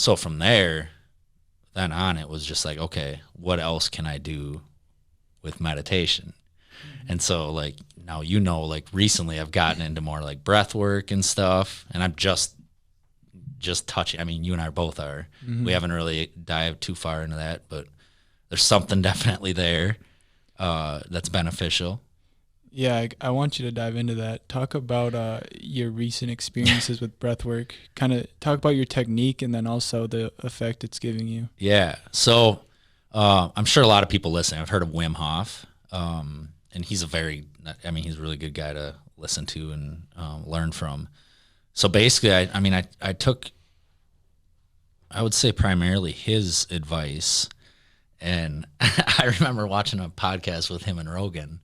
so from there, then on, it was just like, okay, what else can I do with meditation? And so like now, like recently I've gotten into more like breath work and stuff, and I'm just touching. I mean, you and I both are. We haven't really dived too far into that, but there's something definitely there that's beneficial. Yeah, I want you to dive into that. Talk about your recent experiences with breath work. Kind of talk about your technique and then also the effect it's giving you. Yeah. So I'm sure a lot of people listening, I've heard of Wim Hof. And he's he's a really good guy to listen to and learn from. So basically, I took, I would say primarily his advice. And I remember watching a podcast with him and Rogan,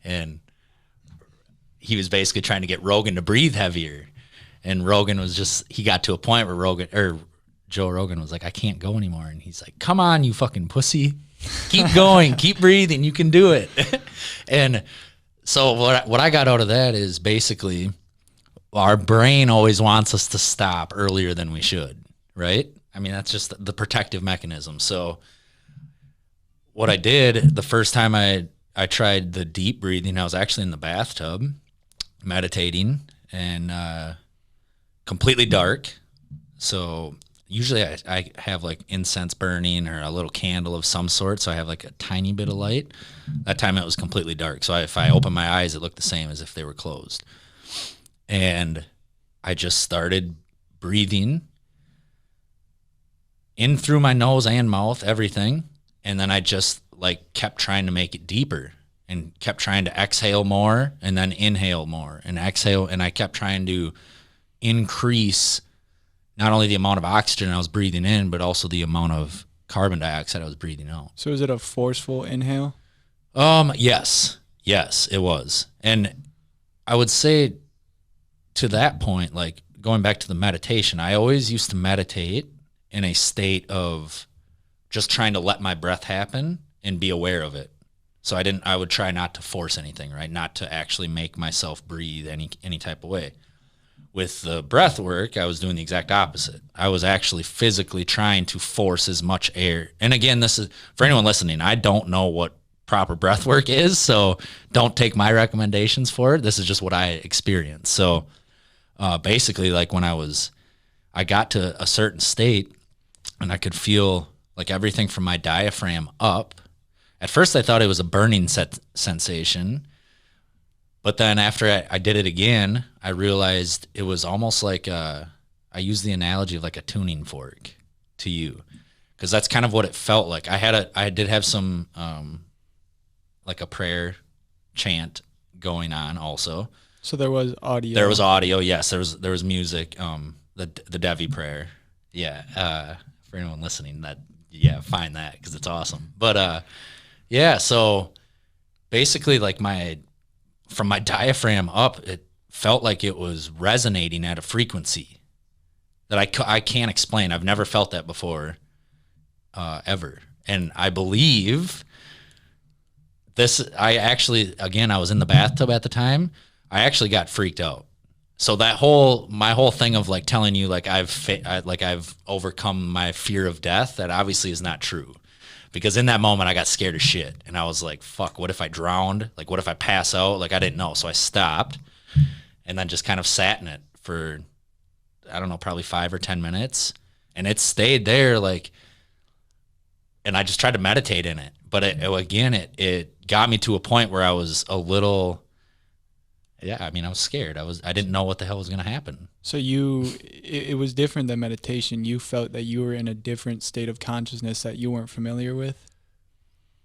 and he was basically trying to get Rogan to breathe heavier. And Rogan he got to a point where Joe Rogan was like, I can't go anymore. And he's like, come on, you fucking pussy. Keep going, keep breathing, you can do it. And so what I got out of that is basically our brain always wants us to stop earlier than we should, right? I mean, that's just the protective mechanism. So what I did the first time I tried the deep breathing, I was actually in the bathtub meditating, and completely dark. So usually I have like incense burning or a little candle of some sort, so I have like a tiny bit of light. That time it was completely dark, so if I opened my eyes, it looked the same as if they were closed. And I just started breathing in through my nose and mouth, everything. And then I just like kept trying to make it deeper and kept trying to exhale more and then inhale more and exhale. And I kept trying to increase not only the amount of oxygen I was breathing in, but also the amount of carbon dioxide I was breathing out. So is it a forceful inhale? Yes, it was. And I would say to that point, like going back to the meditation, I always used to meditate in a state of just trying to let my breath happen and be aware of it. So I would try not to force anything, right? Not to actually make myself breathe any type of way. With the breath work, I was doing the exact opposite. I was actually physically trying to force as much air. And again, this is for anyone listening, I don't know what proper breath work is, so don't take my recommendations for it. This is just what I experienced. So basically, like when I got to a certain state and I could feel like everything from my diaphragm up. At first I thought it was a burning sensation, but then after I did it again, I realized it was almost like I used the analogy of like a tuning fork to you, because that's kind of what it felt like. I did have some like a prayer chant going on also. So there was audio. There was audio, yes. There was music. The Devi prayer, yeah. For anyone listening, find that because it's awesome. But so basically, like from my diaphragm up, it felt like it was resonating at a frequency that I can't explain. I've never felt that before, ever. And I believe this. I was in the bathtub at the time. I actually got freaked out. So my whole thing of like telling you like I've overcome my fear of death, that obviously is not true, because in that moment I got scared as shit and I was like, fuck, what if I drowned? Like, what if I pass out? Like, I didn't know. So I stopped and then just kind of sat in it for, I don't know, probably 5 or 10 minutes, and it stayed there. Like, and I just tried to meditate in it, but it got me to a point where I was a little, I was scared. I didn't know what the hell was going to happen. So it was different than meditation. You felt that you were in a different state of consciousness that you weren't familiar with?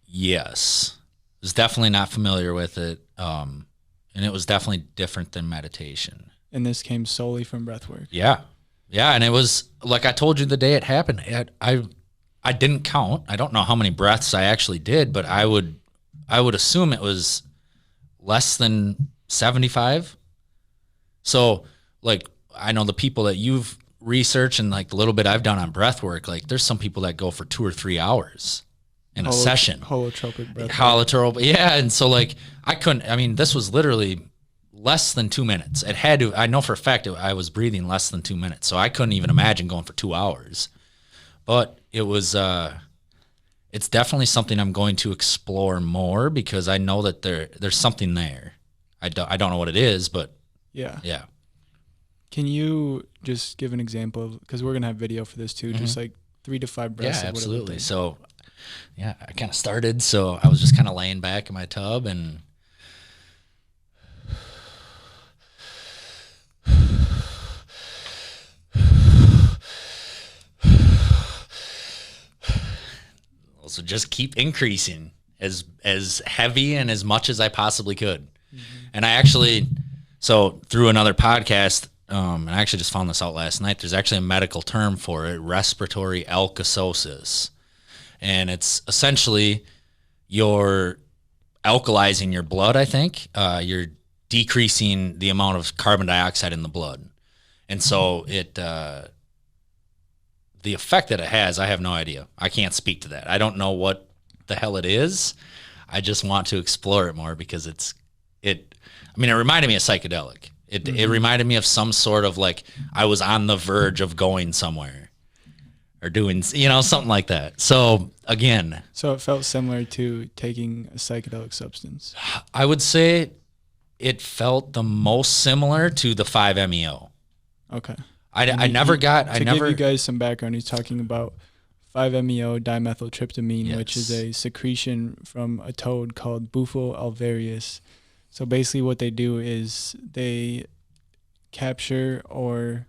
Yes. I was definitely not familiar with it. And it was definitely different than meditation. And this came solely from breathwork? Yeah. Yeah, and it was, like I told you the day it happened, I didn't count. I don't know how many breaths I actually did, but I would assume it was less than 75. So like, I know the people that you've researched and like the little bit I've done on breath work, like there's some people that go for 2 or 3 hours in a session. Holotropic breath. Holotropic. Yeah. And so like this was literally less than 2 minutes. I know for a fact I was breathing less than 2 minutes. So I couldn't even imagine going for 2 hours. But it was it's definitely something I'm going to explore more because I know that there's something there. I don't know what it is, but Yeah. yeah. Can you just give an example of, because we're gonna have video for this too, just like 3 to 5 breaths Yeah, of what it would absolutely. be. So yeah, I kind of started. So I was just kind of laying back in my tub and so just keep increasing as heavy and as much as I possibly could. And I actually, so through another podcast, and I actually just found this out last night, there's actually a medical term for it, respiratory alkalosis. And it's essentially you're alkalizing your blood, I think. You're decreasing the amount of carbon dioxide in the blood. And so the effect that it has, I have no idea. I can't speak to that. I don't know what the hell it is. I just want to explore it more because it reminded me of psychedelic. It reminded me of some sort of like I was on the verge of going somewhere or doing, something like that. So again, So it felt similar to taking a psychedelic substance. I would say it felt the most similar to the 5-MeO. Okay. I never got. To give you guys some background, he's talking about 5-MeO dimethyltryptamine, Yes. which is a secretion from a toad called Bufo alvarius. So basically what they do is they capture or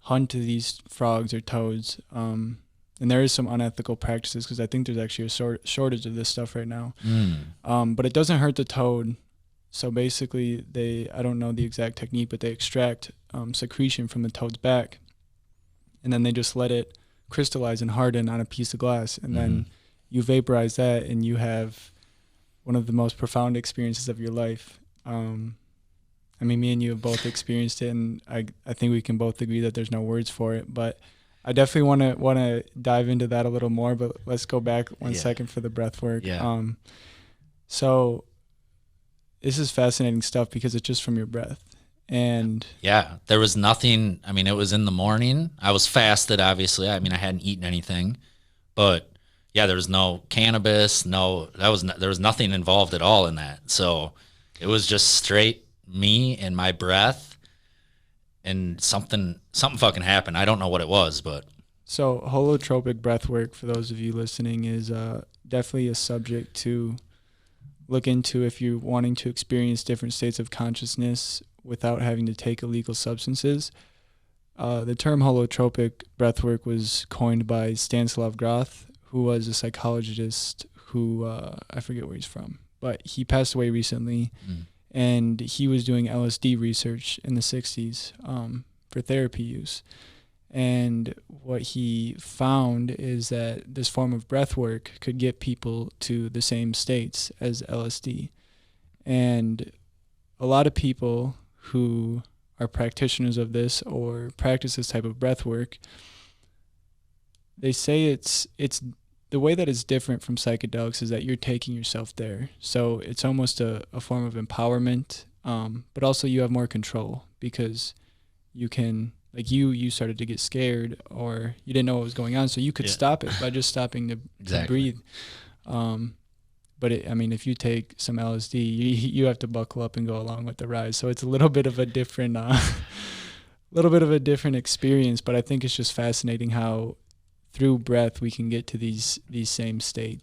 hunt these frogs or toads. And there is some unethical practices because I think there's actually a shortage of this stuff right now. But it doesn't hurt the toad. So basically I don't know the exact technique, but they extract secretion from the toad's back. And then they just let it crystallize and harden on a piece of glass. And then you vaporize that and you have one of the most profound experiences of your life. Me and you have both experienced it, and I think we can both agree that there's no words for it. But I definitely want to dive into that a little more. But let's go back one second for the breath work. Yeah. So this is fascinating stuff because it's just from your breath. And yeah, there was nothing. I mean, it was in the morning. I was fasted, obviously. I mean, I hadn't eaten anything, but yeah, there was no cannabis. There was nothing involved at all in that. So it was just straight me and my breath, and something fucking happened. I don't know what it was, but so holotropic breath work, for those of you listening, is definitely a subject to look into if you're wanting to experience different states of consciousness without having to take illegal substances. The term holotropic breath work was coined by Stanislav Groth, who was a psychologist who, I forget where he's from, but he passed away recently. And he was doing LSD research in the 60s for therapy use. And what he found is that this form of breath work could get people to the same states as LSD. And a lot of people who are practitioners of this or practice this type of breath work, they say it's the way that it's different from psychedelics is that you're taking yourself there. So it's almost a form of empowerment, but also you have more control because you can, like you started to get scared or you didn't know what was going on, so you could stop it by just stopping to breathe. But if you take some LSD, you have to buckle up and go along with the ride. So it's a little bit of a different, experience. But I think it's just fascinating how through breath we can get to these same states.